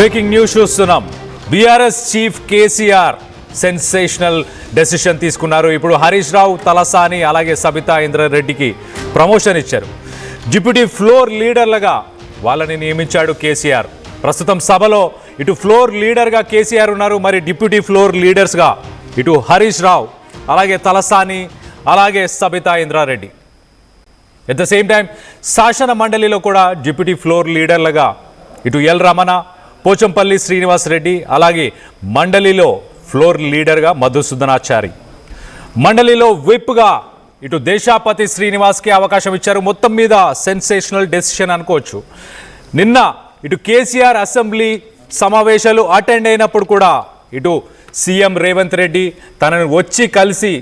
Breaking news చూస్తున్నాం. BRS chief KCR sensational decision తీసుకున్నారు. ఇప్పుడు హరీష్ రావు, తలసాని అలాగే సబితా ఇంద్రారెడ్డికి ప్రమోషన్ ఇచ్చారు. డిప్యూటీ ఫ్లోర్ లీడర్లుగా వాళ్ళని నియమించాడు కేసీఆర్. ప్రస్తుతం సభలో ఇటు ఫ్లోర్ లీడర్గా కేసీఆర్ ఉన్నారు, మరి డిప్యూటీ ఫ్లోర్ లీడర్స్గా ఇటు హరీష్ రావు అలాగే తలసాని అలాగే Sabitha Indra Reddy. At the same time శాసన మండలిలో కూడా డిప్యూటీ ఫ్లోర్ లీడర్లుగా ఇటు ఎల్ రమణ, పోచంపల్లి శ్రీనివాస్ రెడ్డి అలాగే మండలిలో ఫ్లోర్ లీడర్గా మధుసూదనాచారి. మండలిలో విప్గా ఇటు దేశాపతి శ్రీనివాస్కి అవకాశం ఇచ్చారు. మొత్తం మీద సెన్సేషనల్ డెసిషన్ అనుకోవచ్చు. నిన్న ఇటు కేసీఆర్ అసెంబ్లీ సమావేశాలు అటెండ్ అయినప్పుడు కూడా ఇటు సీఎం రేవంత్ రెడ్డి తనను వచ్చి కలిసి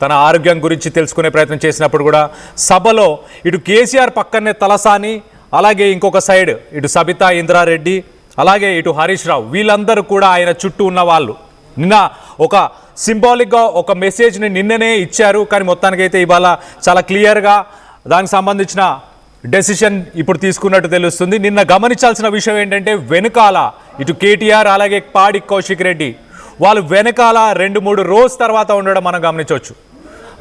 తన ఆరోగ్యం గురించి తెలుసుకునే ప్రయత్నం చేసినప్పుడు కూడా సభలో ఇటు కేసీఆర్ పక్కనే తలసాని అలాగే ఇంకొక సైడ్ ఇటు సబితా ఇంద్రారెడ్డి అలాగే ఇటు హరీష్ రావు వీళ్ళందరూ కూడా ఆయన చుట్టూ ఉన్న వాళ్ళు నిన్న ఒక సింబాలిక్గా ఒక మెసేజ్ని నిన్ననే ఇచ్చారు. కానీ మొత్తానికైతే ఇవాళ చాలా క్లియర్గా దానికి సంబంధించిన డెసిషన్ ఇప్పుడు తీసుకున్నట్టు తెలుస్తుంది. నిన్న గమనించాల్సిన విషయం ఏంటంటే వెనుకాల ఇటు కేటీఆర్ అలాగే పాడి కౌశిక్ రెడ్డి వాళ్ళు వెనకాల 2-3 రోజు తర్వాత ఉండడం మనం గమనించవచ్చు.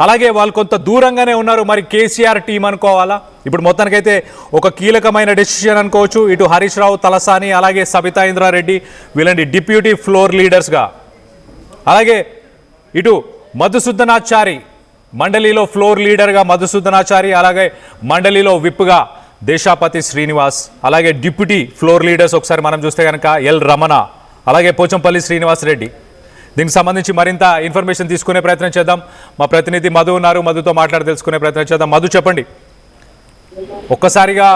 అలాగే వాళ్ళు కొంత దూరంగానే ఉన్నారు. మరి కేసీఆర్ టీం అనుకోవాలా? ఇప్పుడు మొత్తానికైతే ఒక కీలకమైన డెసిషన్ అనుకోవచ్చు. ఇటు హరీష్ రావు, తలసాని అలాగే సబితా ఇంద్రారెడ్డి వీళ్ళని డిప్యూటీ ఫ్లోర్ లీడర్స్గా, అలాగే ఇటు మధుసూదనాచారి మండలిలో ఫ్లోర్ లీడర్గా మధుసూదనాచారి, అలాగే మండలిలో విప్గా దేశాపతి శ్రీనివాస్, అలాగే డిప్యూటీ ఫ్లోర్ లీడర్స్ ఒకసారి మనం చూస్తే కనుక ఎల్ రమణ అలాగే పోచంపల్లి శ్రీనివాస్ రెడ్డి. దీనికి సంబంధించి మరింత ఇన్ఫర్మేషన్ తీసుకునే ప్రయత్నం చేద్దాం. మా ప్రతినిధి మధు ఉన్నారు, మధుతో మాట్లాడి తెలుసుకునే ప్రయత్నం చేద్దాం. మధు, చెప్పండి. ఒక్కసారిగా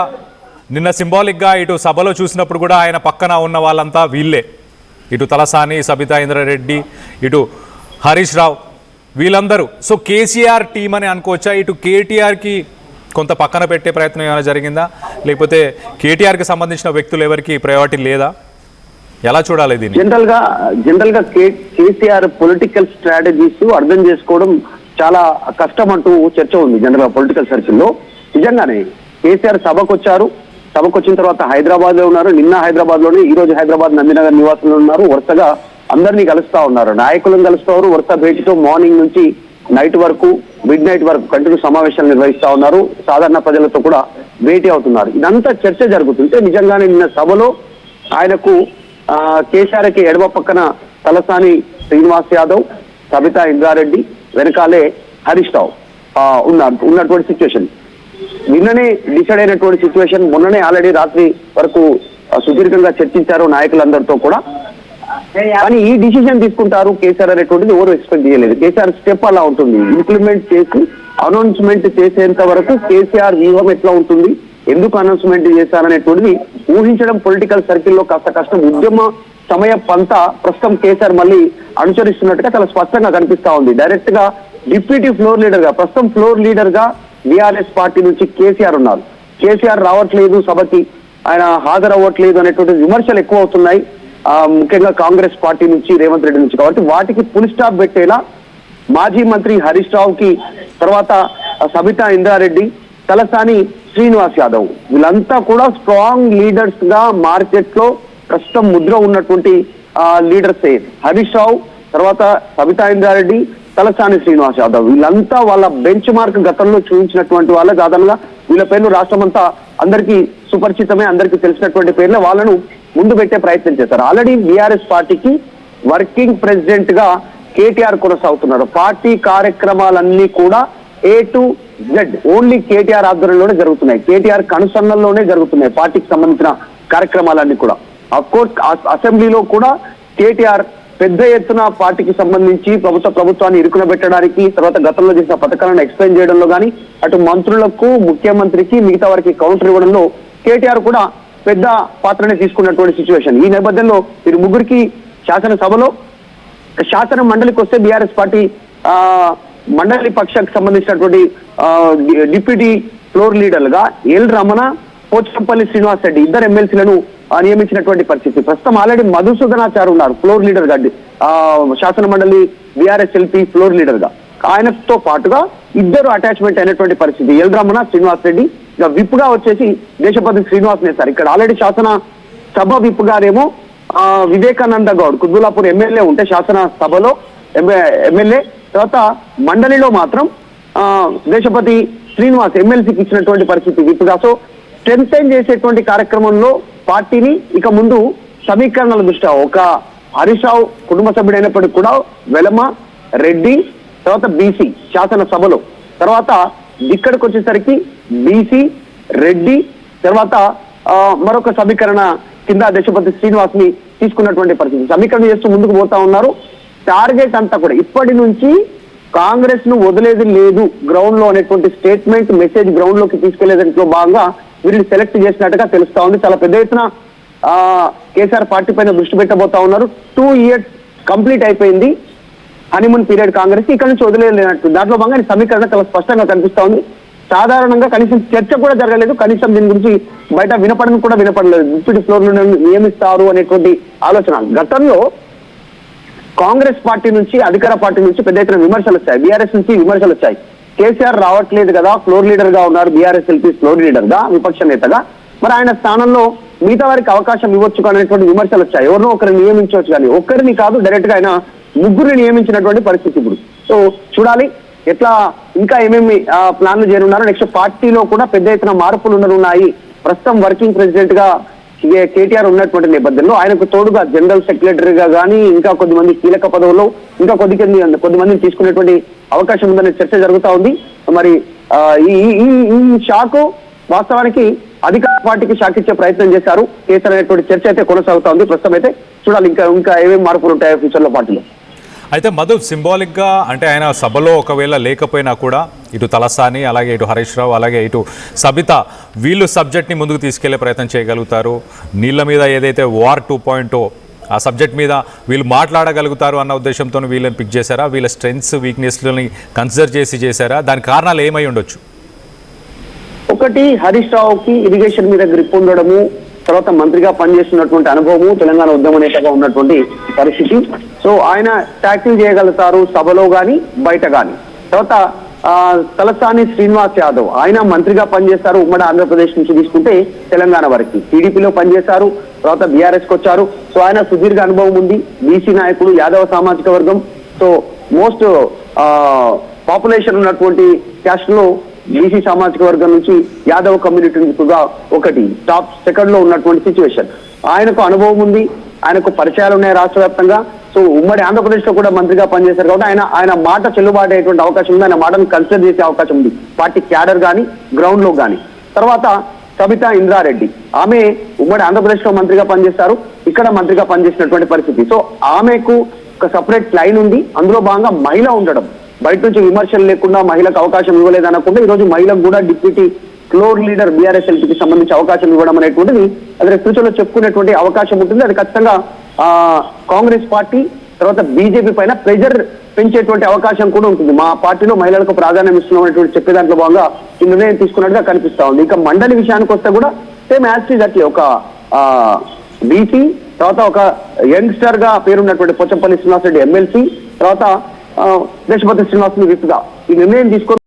నిన్న సింబాలిక్గా ఇటు సభలో చూసినప్పుడు కూడా ఆయన పక్కన ఉన్న వాళ్ళంతా వీళ్ళే, ఇటు తలసాని, సబితా ఇంద్రారెడ్డి, ఇటు హరీష్ రావు వీళ్ళందరూ. సో కేసీఆర్ టీం అని అనుకోవచ్చా? ఇటు కేటీఆర్కి కొంత పక్కన పెట్టే ప్రయత్నం ఏమైనా జరిగిందా, లేకపోతే కేటీఆర్కి సంబంధించిన వ్యక్తులు ఎవరికి ప్రయారిటీ లేదా? ఎలా చూడాలి దీన్ని? జనరల్ గా కేసీఆర్ పొలిటికల్ స్ట్రాటజీస్ అర్థం చేసుకోవడం చాలా కష్టం అంటూ చర్చ ఉంది జనరల్ గా పొలిటికల్ సర్కిల్లో. నిజంగానే కేసీఆర్ సభకు వచ్చిన తర్వాత హైదరాబాద్ లో ఉన్నారు. నిన్న హైదరాబాద్ లోనే, ఈ రోజు హైదరాబాద్ నందినగర్ నివాసంలో ఉన్నారు. వరుసగా అందరినీ కలుస్తా ఉన్నారు, నాయకులను కలుస్తారు. వరుస భేటీతో మార్నింగ్ నుంచి నైట్ వరకు, మిడ్ నైట్ వరకు కంటిన్యూ సమావేశాలు నిర్వహిస్తా ఉన్నారు. సాధారణ ప్రజలతో కూడా భేటీ అవుతున్నారు. ఇదంతా చర్చ జరుగుతుంటే నిజంగానే నిన్న సభలో ఆయనకు కేసీఆర్కి ఎడమ పక్కన తలసాని శ్రీనివాస్ యాదవ్, సబితా ఇంద్రారెడ్డి, వెనకాలే హరీష్ రావు ఉన్నటువంటి సిచ్యువేషన్. నిన్ననే డిసైడ్ అయినటువంటి సిచ్యువేషన్. మొన్ననే ఆల్రెడీ రాత్రి వరకు సుదీర్ఘంగా చర్చించారు నాయకులందరితో కూడా. కానీ ఈ డిసిషన్ తీసుకుంటారు కేసీఆర్ అనేటువంటిది ఎవరు ఎక్స్పెక్ట్ చేయలేదు. కేసీఆర్ స్టెప్ అలా ఉంటుంది. ఇంప్లిమెంట్ చేసి అనౌన్స్మెంట్ చేసేంత వరకు కేసీఆర్ వ్యూహం ఎట్లా ఉంటుంది, ఎందుకు అనౌన్స్మెంట్ చేశారనేటువంటిది ఊహించడం పొలిటికల్ సర్కిల్లో కాస్త కష్టం. ఉద్యమ సమయ పంత ప్రస్తుతం కేసీఆర్ మళ్ళీ అనుసరిస్తున్నట్టుగా చాలా స్పష్టంగా కనిపిస్తా ఉంది. డైరెక్ట్ గా డిప్యూటీ ఫ్లోర్ లీడర్ గా, ప్రస్తుతం ఫ్లోర్ లీడర్ గా బీఆర్ఎస్ పార్టీ నుంచి కేసీఆర్ ఉన్నారు. కేసీఆర్ రావట్లేదు సభకి, ఆయన హాజరవ్వట్లేదు అనేటువంటి విమర్శలు ఎక్కువ అవుతున్నాయి, ముఖ్యంగా కాంగ్రెస్ పార్టీ నుంచి, రేవంత్ రెడ్డి నుంచి. కాబట్టి వాటికి ఫుల్ స్టాప్ పెట్టేలా మాజీ మంత్రి హరీష్ రావుకి, తర్వాత సబితా ఇంద్రారెడ్డి, తలసాని శ్రీనివాస్ యాదవ్ వీళ్ళంతా కూడా స్ట్రాంగ్ లీడర్స్ గా మార్కెట్ లో ప్రస్తుతం ముద్ర ఉన్నటువంటి లీడర్సే. హరీష్ రావు, తర్వాత సబితా ఇంద్రారెడ్డి, తలసాని శ్రీనివాస్ యాదవ్ వీళ్ళంతా వాళ్ళ బెంచ్ మార్క్ గతంలో చూపించినటువంటి వాళ్ళ. దాదాపుగా వీళ్ళ పేర్లు రాష్ట్రమంతా అందరికీ సుపరిచితమే, అందరికీ తెలిసినటువంటి పేర్లు. వాళ్ళను ముందు పెట్టే ప్రయత్నం చేశారు. ఆల్రెడీ బీఆర్ఎస్ పార్టీకి వర్కింగ్ ప్రెసిడెంట్ గా కేటీఆర్ కొనసాగుతున్నారు. పార్టీ కార్యక్రమాలన్నీ కూడా A to Z only KTR ఆధ్వర్యంలోనే జరుగుతున్నాయి, కేటీఆర్ కనుసన్నల్లోనే జరుగుతున్నాయి పార్టీకి సంబంధించిన కార్యక్రమాలన్నీ కూడా. అఫ్ కోర్స్ అసెంబ్లీలో కూడా కేటీఆర్ పెద్ద ఎత్తున పార్టీకి సంబంధించి ప్రభుత్వాన్ని ఇరుకునబెట్టడానికి, తర్వాత గతంలో చేసిన పథకాలను ఎక్స్ప్లెయిన్ చేయడంలో కానీ, అటు మంత్రులకు, ముఖ్యమంత్రికి, మిగతా వారికి కౌంటర్ ఇవ్వడంలో కేటీఆర్ కూడా పెద్ద పాత్రనే తీసుకున్నటువంటి సిచ్యువేషన్. ఈ నేపథ్యంలో వీరు ముగ్గురికి శాసనసభలో, శాసన మండలికి వస్తే బీఆర్ఎస్ పార్టీ మండలి పక్షానికి సంబంధించినటువంటి డిప్యూటీ ఫ్లోర్ లీడర్లుగా ఎల్ రమణ, పోచంపల్లి శ్రీనివాస్ రెడ్డి ఇద్దరు ఎమ్మెల్సీలను నియమించినటువంటి పరిస్థితి. ప్రస్తుతం ఆల్రెడీ మధుసూదనాచారి ఉన్నారు ఫ్లోర్ లీడర్ గా, శాసన మండలి బీఆర్ఎస్ ఎల్పీ ఫ్లోర్ లీడర్ గా. ఆయనతో పాటుగా ఇద్దరు అటాచ్మెంట్ అయినటువంటి పరిస్థితి. ఎల్ రమణ, శ్రీనివాస్ రెడ్డి. ఇక విప్ గా వచ్చేసి దేశపతి శ్రీనివాస్ నేస్తారు. ఇక్కడ ఆల్రెడీ శాసన సభ విప్ గారేమో వివేకానంద గౌడ్ కుద్బులాపూర్ ఎమ్మెల్యే ఉంటే శాసన సభలో ఎమ్మెల్యే, తర్వాత మండలిలో మాత్రం దేశపతి శ్రీనివాస్ ఎమ్మెల్సీకి ఇచ్చినటువంటి పరిస్థితి విప్గా. సో స్ట్రెంథెన్ చేసేటువంటి కార్యక్రమంలో పార్టీని ఇక ముందు సమీకరణల దృష్ట్యా ఒక హరీష్ రావు కుటుంబ సభ్యుడైనప్పటికీ కూడా వెలమ, రెడ్డి, తర్వాత బీసీ శాసనసభలో, తర్వాత ఇక్కడికి వచ్చేసరికి బీసీ, రెడ్డి, తర్వాత మరొక సమీకరణ కింద దేశపతి శ్రీనివాస్ ని తీసుకున్నటువంటి పరిస్థితి. సమీకరణ చేస్తూ ముందుకు పోతా ఉన్నారు. టార్గెట్ అంతా కూడా ఇప్పటి నుంచి కాంగ్రెస్ ను వదిలేది లేదు గ్రౌండ్ లో అనేటువంటి స్టేట్మెంట్ మెసేజ్ గ్రౌండ్ లోకి తీసుకెళ్లేదాంట్లో భాగంగా వీరిని సెలెక్ట్ చేసినట్టుగా తెలుస్తా ఉంది. చాలా పెద్ద ఎత్తున కేసీఆర్ పార్టీ పైన దృష్టి పెట్టబోతా ఉన్నారు. 2 years కంప్లీట్ అయిపోయింది హనీమూన్ పీరియడ్ కాంగ్రెస్, ఇక్కడ నుంచి వదిలేనట్టు దాంట్లో భాగంగా సమీకరణ చాలా స్పష్టంగా కనిపిస్తా ఉంది. సాధారణంగా కనీసం చర్చ కూడా జరగలేదు, కనీసం దీని గురించి బయట వినపడని కూడా వినపడలేదు. డిప్యూటీ ఫ్లోర్ నియమిస్తారు అనేటువంటి ఆలోచన. గతంలో కాంగ్రెస్ పార్టీ నుంచి అధికార పార్టీ నుంచి పెద్ద ఎత్తున విమర్శలు వచ్చాయి, బీఆర్ఎస్ నుంచి విమర్శలు వచ్చాయి. కేసీఆర్ రావట్లేదు కదా, ఫ్లోర్ లీడర్ గా ఉన్నారు, బీఆర్ఎస్ ఎల్పీ ఫ్లోర్ లీడర్ గా విపక్ష నేతగా, మరి ఆయన స్థానంలో మిగతా వారికి అవకాశం ఇవ్వచ్చు అనేటువంటి విమర్శలు వచ్చాయి. ఎవరినో ఒకరిని నియమించవచ్చు కానీ ఒక్కరిని కాదు, డైరెక్ట్ గా ఆయన ముగ్గురిని నియమించినటువంటి పరిస్థితి ఇప్పుడు. సో చూడాలి ఎట్లా ఇంకా ఏమేమి ప్లాన్లు చేరున్నారు. నెక్స్ట్ పార్టీలో కూడా పెద్ద ఎత్తున మార్పులు ఉన్నాయి. ప్రస్తుతం వర్కింగ్ ప్రెసిడెంట్ గా కేటీఆర్ ఉన్నటువంటి నేపథ్యంలో ఆయనకు తోడుగా జనరల్ సెక్రటరీగా కానీ ఇంకా కొద్దిమంది కీలక పదవుల్లో ఇంకా కొద్దిమందిని తీసుకునేటువంటి అవకాశం ఉందనే చర్చ జరుగుతా ఉంది. మరి ఈ షాకు వాస్తవానికి అధికార పార్టీకి షాక్ ఇచ్చే ప్రయత్నం చేశారు కేసీఆర్ అనేటువంటి చర్చ అయితే కొనసాగుతా ఉంది. ప్రస్తుతం అయితే చూడాలి ఇంకా ఏమేమి మార్పులు ఉంటాయో ఫ్యూచర్ లో పార్టీలో. అయితే మధు, సింబాలిక్గా అంటే ఆయన సభలో ఒకవేళ లేకపోయినా కూడా ఇటు తలసాని, అలాగే ఇటు హరీష్ రావు, అలాగే ఇటు సబిత వీళ్ళు సబ్జెక్ట్ని ముందుకు తీసుకెళ్లే ప్రయత్నం చేయగలుగుతారు. నీళ్ళ మీద ఏదైతే వార్ 2.0 ఆ సబ్జెక్ట్ మీద వీళ్ళు మాట్లాడగలుగుతారు అన్న ఉద్దేశంతో వీళ్ళని పిక్ చేశారా? వీళ్ళ స్ట్రెంగ్స్ వీక్నెస్లని కన్సిడర్ చేశారా? దాని కారణాలు ఏమై ఉండొచ్చు? ఒకటి, హరీష్ రావుకి ఇరిగేషన్ మీద గ్రిప్ ఉండడము, తర్వాత మంత్రిగా పనిచేస్తున్నటువంటి అనుభవము, తెలంగాణ ఉద్యమ నేతగా ఉన్నటువంటి పరిస్థితి. సో ఆయన ట్యాకిల్ చేయగలుగుతారు సభలో గాని బయట గాని. తర్వాత తలసాని శ్రీనివాస్ యాదవ్ ఆయన మంత్రిగా పనిచేస్తారు, ఉమ్మడి ఆంధ్రప్రదేశ్ నుంచి తీసుకుంటే తెలంగాణ వరకు టీడీపీలో పనిచేశారు, తర్వాత బీఆర్ఎస్ కి వచ్చారు. సో ఆయన సుదీర్ఘ అనుభవం ఉంది, బీసీ నాయకుడు, యాదవ సామాజిక వర్గం. సో మోస్ట్ పాపులేషన్ ఉన్నటువంటి క్యాస్ట్ లో బీసీ సామాజిక వర్గం నుంచి యాదవ్ కమ్యూనిటీ కూడా ఒకటి టాప్ సెకండ్ లో ఉన్నటువంటి సిచ్యువేషన్. ఆయనకు అనుభవం ఉంది, ఆయనకు పరిచయాలు ఉన్నాయి రాష్ట్ర వ్యాప్తంగా. సో ఉమ్మడి ఆంధ్రప్రదేశ్ లో కూడా మంత్రిగా పనిచేశారు కాబట్టి ఆయన మాట చెల్లుబాటు అయ్యేటువంటి అవకాశం ఉంది, ఆయన మాటను కన్సిడర్ చేసే అవకాశం ఉంది పార్టీ క్యాడర్ కానీ గ్రౌండ్ లో కానీ. తర్వాత సబితా ఇంద్రారెడ్డి, ఆమె ఉమ్మడి ఆంధ్రప్రదేశ్ లో మంత్రిగా పనిచేస్తారు, ఇక్కడ మంత్రిగా పనిచేసినటువంటి పరిస్థితి. సో ఆమెకు ఒక సపరేట్ లైన్ ఉంది, అందులో భాగంగా మహిళ ఉండడం, బయట నుంచి విమర్శలు లేకుండా మహిళకు అవకాశం ఇవ్వలేదనకుండా ఈ రోజు మహిళకు కూడా డిప్యూటీ ఫ్లోర్ లీడర్ బీఆర్ఎస్ ఎల్పీకి సంబంధించి అవకాశం ఇవ్వడం అనేటువంటిది అదే ఫ్యూచర్ లో చెప్పుకునేటువంటి అవకాశం ఉంటుంది. అది ఖచ్చితంగా కాంగ్రెస్ పార్టీ తర్వాత బీజేపీ పైన ప్రెజర్ పెంచేటువంటి అవకాశం కూడా ఉంటుంది. మా పార్టీలో మహిళలకు ప్రాధాన్యం ఇస్తున్నామనేటువంటి చెప్పే దాంట్లో భాగంగా ఈ నిర్ణయం తీసుకున్నట్టుగా కనిపిస్తా ఉంది. ఇక మండలి విషయానికి వస్తే కూడా సేమ్ యాజ్ అట్లే ఒక బీసీ, తర్వాత ఒక యంగ్స్టర్ గా పేరున్నటువంటి పోచంపల్లి శ్రీనివాస్ రెడ్డి ఎమ్మెల్సీ, తర్వాత దేశపతి శ్రీనివాస్ విప్ గా ఈ నిర్ణయం తీసుకొని